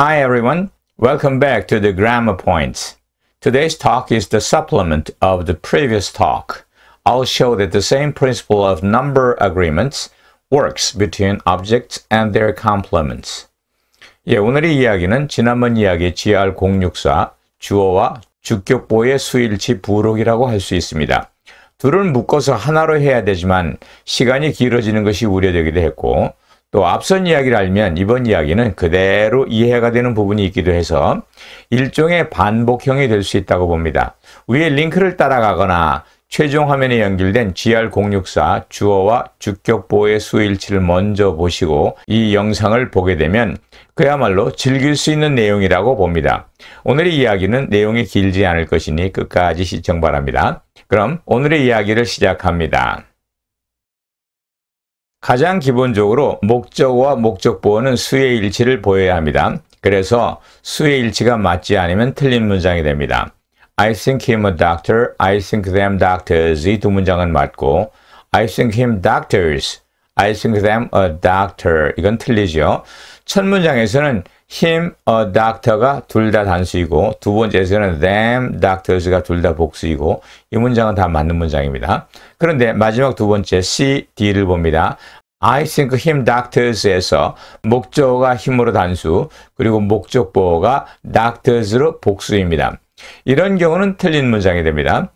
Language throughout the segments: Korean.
Hi everyone, welcome back to the Grammar Points. Today's talk is the supplement of the previous talk. I'll show that the same principle of number agreements works between objects and their complements. 오늘의 이야기는 지난번 이야기의 GR064 주어와 주격보의 수일치 부록이라고 할 수 있습니다. 둘을 묶어서 하나로 해야 되지만 시간이 길어지는 것이 우려되기도 했고 또 앞선 이야기를 알면 이번 이야기는 그대로 이해가 되는 부분이 있기도 해서 일종의 반복형이 될 수 있다고 봅니다. 위에 링크를 따라가거나 최종 화면에 연결된 GR064 주어와 주격보의 수일치를 먼저 보시고 이 영상을 보게 되면 그야말로 즐길 수 있는 내용이라고 봅니다. 오늘의 이야기는 내용이 길지 않을 것이니 끝까지 시청 바랍니다. 그럼 오늘의 이야기를 시작합니다. 가장 기본적으로 목적어와 목적보어는 수의 일치를 보여야 합니다. 그래서 수의 일치가 맞지 않으면 틀린 문장이 됩니다. I think him a doctor, I think them doctors 이 두 문장은 맞고 I think him doctors, I think them a doctor 이건 틀리죠. 첫 문장에서는 him a doctor가 둘 다 단수이고 두 번째에서는 them doctors가 둘 다 복수이고 이 문장은 다 맞는 문장입니다. 그런데 마지막 두 번째 C, D를 봅니다. I think him doctors에서 목적어가 him으로 단수 그리고 목적보어가 doctors로 복수입니다. 이런 경우는 틀린 문장이 됩니다.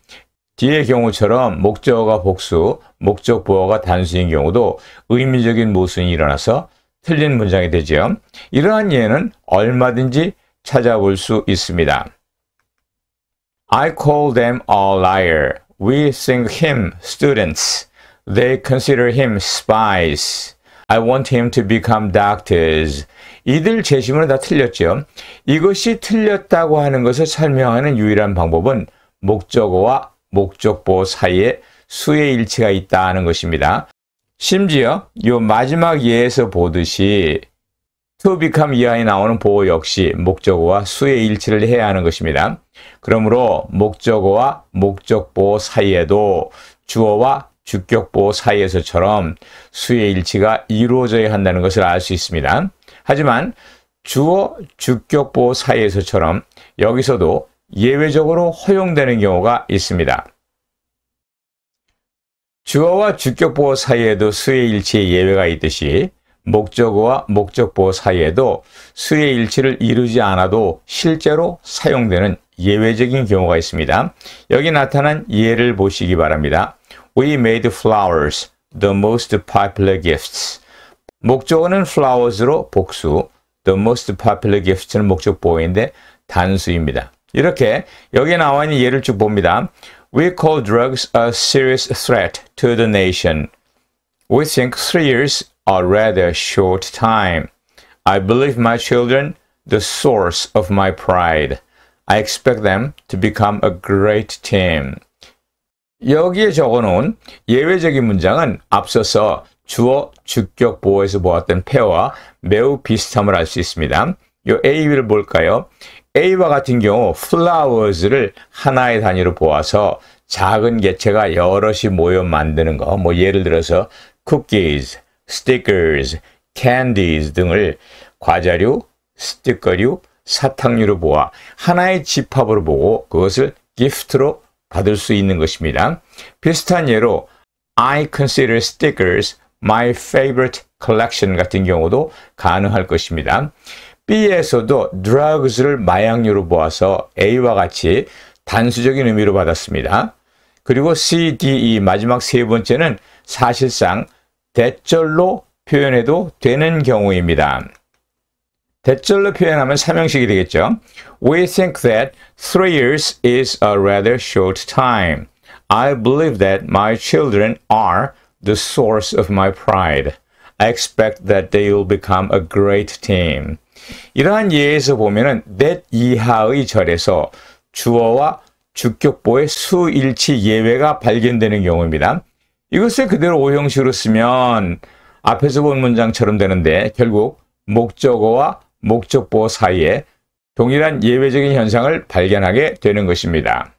뒤의 경우처럼 목적어가 복수, 목적보어가 단수인 경우도 의미적인 모순이 일어나서 틀린 문장이 되죠. 이러한 예는 얼마든지 찾아볼 수 있습니다. I call them a liar. We think him students. They consider him spies. I want him to become doctors. 이들 제시문은 다 틀렸죠. 이것이 틀렸다고 하는 것을 설명하는 유일한 방법은 목적어와 목적보어 사이에 수의 일치가 있다는 것입니다. 심지어 이 마지막 예에서 보듯이 to become 이하에 나오는 보어 역시 목적어와 수의 일치를 해야 하는 것입니다. 그러므로 목적어와 목적보어 사이에도 주어와 주격보어 사이에서처럼 수의 일치가 이루어져야 한다는 것을 알 수 있습니다. 하지만 주어, 주격보어 사이에서처럼 여기서도 예외적으로 허용되는 경우가 있습니다. 주어와 주격보어 사이에도 수의 일치의 예외가 있듯이 목적어와 목적보어 사이에도 수의 일치를 이루지 않아도 실제로 사용되는 예외적인 경우가 있습니다. 여기 나타난 예를 보시기 바랍니다. We made flowers the most popular gifts. 목적어는 flowers로 복수, the most popular gifts는 목적보어인데 단수입니다. 이렇게 여기에 나와 있는 예를 쭉 봅니다. We call drugs a serious threat to the nation. We think 3 years a rather short time. I believe my children the source of my pride. I expect them to become a great team. 여기에 적어놓은 예외적인 문장은 앞서서 주어, 주격, 보어에서 보았던 패와 매우 비슷함을 알 수 있습니다. 이 A를 볼까요? A와 같은 경우 flowers를 하나의 단위로 보아서 작은 개체가 여럿이 모여 만드는 거, 예를 들어서 cookies, stickers, candies 등을 과자류, 스티커류, 사탕류로 보아 하나의 집합으로 보고 그것을 gift로 받을 수 있는 것입니다. 비슷한 예로 I consider stickers my favorite collection 같은 경우도 가능할 것입니다. B에서도 drugs를 마약류로 보아서 A와 같이 단수적인 의미로 받았습니다. 그리고 C, D, E 마지막 세 번째는 사실상 대절로 표현해도 되는 경우입니다. 대절로 표현하면 삼형식이 되겠죠. We think that 3 years is a rather short time. I believe that my children are the source of my pride. I expect that they will become a great team. 이러한 예에서 보면은 that 이하의 절에서 주어와 주격보의 수일치 예외가 발견되는 경우입니다. 이것을 그대로 오형식으로 쓰면 앞에서 본 문장처럼 되는데 결국 목적어와 목적보어 사이에 동일한 예외적인 현상을 발견하게 되는 것입니다.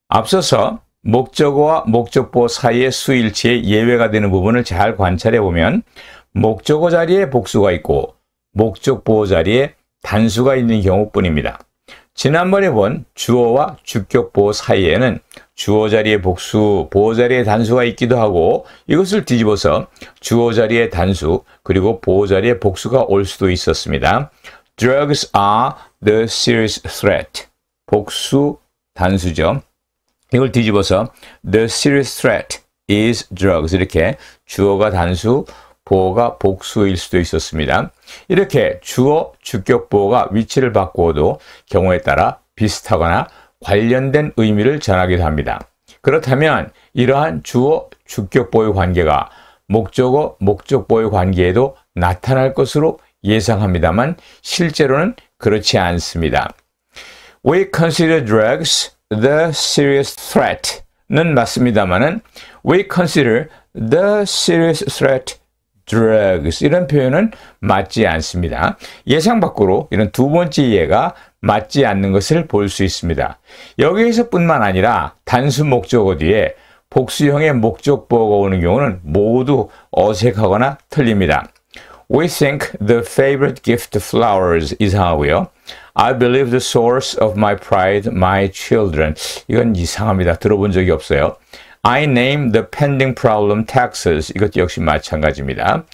앞서서 목적어와 목적보어 사이의 수일치의 예외가 되는 부분을 잘 관찰해 보면 목적어 자리에 복수가 있고 목적 보호 자리에 단수가 있는 경우뿐입니다. 지난번에 본 주어와 주격 보호 사이에는 주어 자리에 복수, 보호 자리에 단수가 있기도 하고 이것을 뒤집어서 주어 자리에 단수 그리고 보호 자리에 복수가 올 수도 있었습니다. Drugs are the serious threat. 복수 단수죠. 이걸 뒤집어서 the serious threat is drugs. 이렇게 주어가 단수, 보호가 복수일 수도 있었습니다. 이렇게 주어, 주격 보호가 위치를 바꾸어도 경우에 따라 비슷하거나 관련된 의미를 전하기도 합니다. 그렇다면 이러한 주어, 주격 보호의 관계가 목적어, 목적 보호의 관계에도 나타날 것으로 예상합니다만 실제로는 그렇지 않습니다. We consider drugs the serious threat는 맞습니다만은 we consider the serious threat drugs 이런 표현은 맞지 않습니다. 예상 밖으로 이런 두 번째 이해가 맞지 않는 것을 볼 수 있습니다. 여기에서뿐만 아니라 단수 목적어 뒤에 복수형의 목적 보호가 오는 경우는 모두 어색하거나 틀립니다. We think the favorite gift flowers 이상하고요. I believe the source of my pride, my children. 이건 이상합니다. 들어본 적이 없어요. I name the pending problem taxes. 이것도 역시 마찬가지입니다.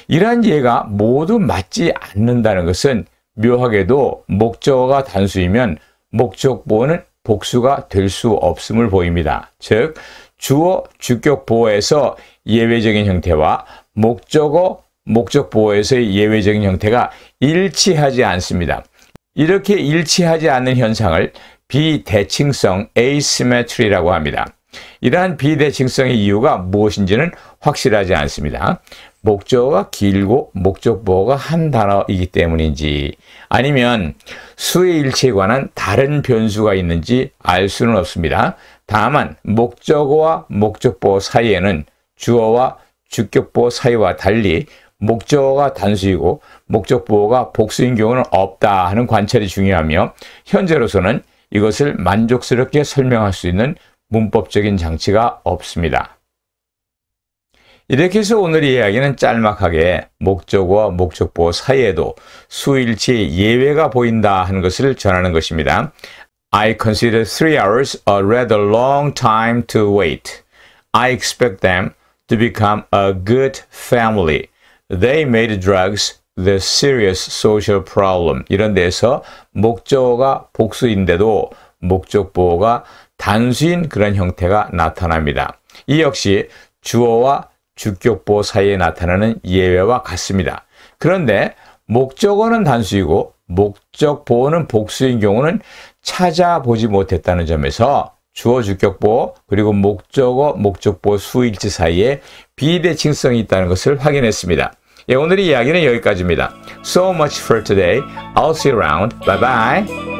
이러한 예가 모두 맞지 않는다는 것은 묘하게도 목적어가 단수이면 목적 보호는 복수가 될 수 없음을 보입니다. 즉 주어, 주격 보호에서 예외적인 형태와 목적어, 목적 보호에서의 예외적인 형태가 일치하지 않습니다. 이렇게 일치하지 않는 현상을 비대칭성 asymmetry라고 합니다. 이러한 비대칭성의 이유가 무엇인지는 확실하지 않습니다. 목적어가 길고 목적 보호가 한 단어이기 때문인지 아니면 수의 일치에 관한 다른 변수가 있는지 알 수는 없습니다. 다만 목적어와 목적 보호 사이에는 주어와 주격 보호 사이와 달리 목적어가 단수이고 목적 보호가 복수인 경우는 없다 하는 관찰이 중요하며 현재로서는 이것을 만족스럽게 설명할 수 있는 문법적인 장치가 없습니다. 이렇게 해서 오늘의 이야기는 짤막하게 목적어와 목적 보호 사이에도 수일치 예외가 보인다 하는 것을 전하는 것입니다. I consider 3 hours a rather long time to wait. I expect them to become a good family. They made drugs the serious social problem. 이런 데서 목적어가 복수인데도 목적 보호가 단수인 그런 형태가 나타납니다. 이 역시 주어와 주격 보호 사이에 나타나는 예외와 같습니다. 그런데 목적어는 단수이고 목적 보호는 복수인 경우는 찾아보지 못했다는 점에서 주어, 주격 보호 그리고 목적어, 목적 보호 수일치 사이에 비대칭성이 있다는 것을 확인했습니다. 예, 오늘의 이야기는 여기까지입니다. So much for today. I'll see you around. Bye bye.